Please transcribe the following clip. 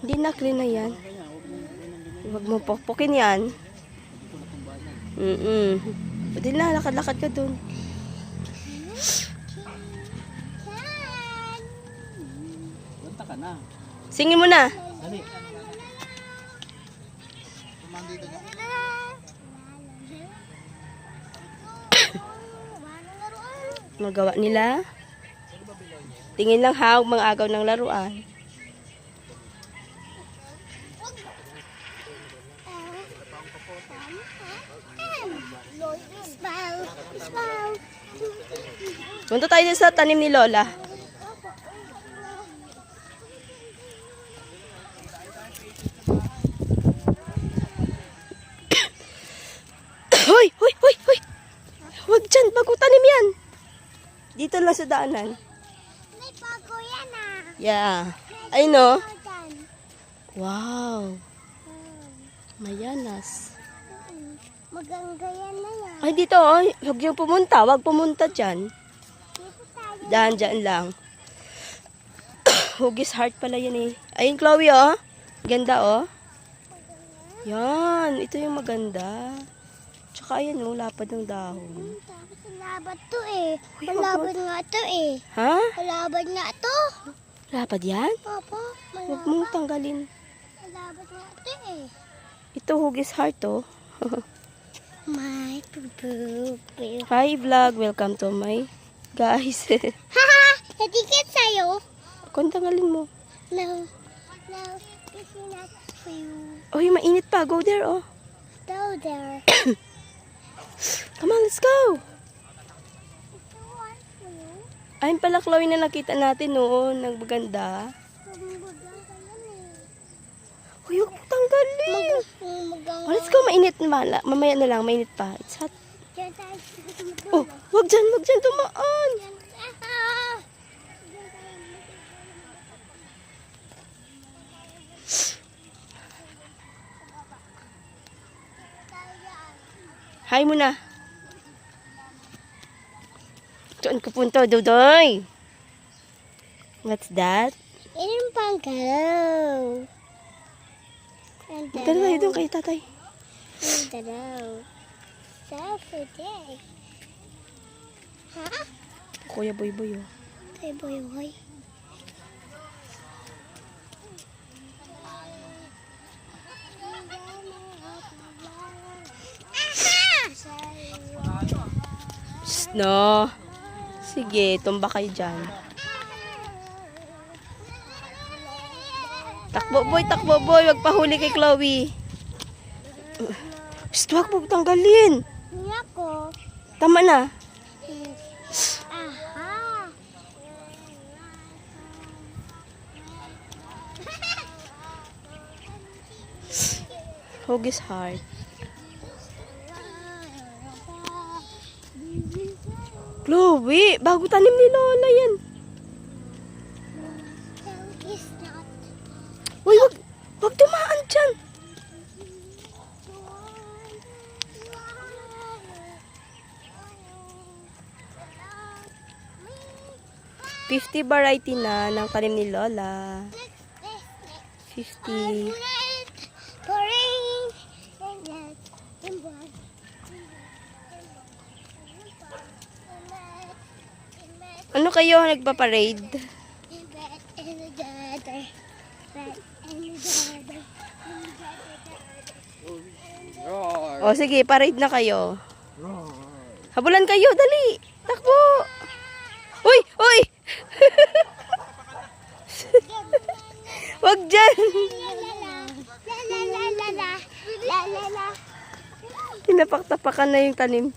Hindi na, clean na yan. Huwag mo pokpokin yan. Pwede na, lakad-lakad ka dun. Punta ka na. Singin mo na. Dali. Magawa nila. Tingin lang ha, huwag mga agaw ng laruan. Punta tayo sa tanim ni Lola. Hoy! Hoy! Hoy! Hoy! Huwag dyan! Bago tanim yan! Dito lang sa daanan. May bago yan ah. Yeah. I know. Dyan. Wow. Mayanas. Maganda yan na yan. Ay, dito oh. Huwag yung pumunta. Huwag pumunta dyan. Dito tayo. Dyan lang. Hugis heart pala yan eh. Ayun, Chloe oh. Ganda oh. Yan. Ito yung maganda. Tsaka ayan oh, lapad ng dahon. Tapos malabad to eh. Malabad nga to eh. Ha? Malabad nga to. Lapad yan? Papa, Huwag mong tanggalin. malabad nga to eh. Ito hugis heart oh. My poo. Hi vlog. Welcome to my guys. Haha! Natikit sa'yo. Kung tanggalin mo. No. No. This is not for you. Oy, mainit pa. Go there oh. Go there. Come on, let's go. Ito one for you. Ayun pala, Chloe, na nakita natin noon. Nagbaganda. Magbaglang ka yan eh. Uy, huwag mo tanggalin. Magang. Oh, let's go. Mainit na. Mamaya na lang. Mainit pa. It's hot. Diyan tayo. Oh, wag dyan. Wag dyan dumaan. Ah! Hi muna. Saan ka punta, Dudoy? What's that? Ilan pang galaw? Dala tayo doon kay tatay. Galaw. Saturday. Ha? Kuya Boy Boy, oh. Kay Boy Boy. Shh, no. Sige, tumba kayo dyan. Takbo boy. Wag pahuli kay Chloe. Shh, wag mo tanggalin. Niya ko. Tama na. Aha. Hugis heart. Chloe, bago tanim ni Lola yan. Is not. Uy, wag dumaan dyan. $50 variety na ng tanim ni Lola. 50. Ano kayo nagpa-parade? O sige, parade na kayo. Habulan kayo, dali. Takbo. Uy, uy. Wag dyan. Tinapak-tapakan na yung tanim.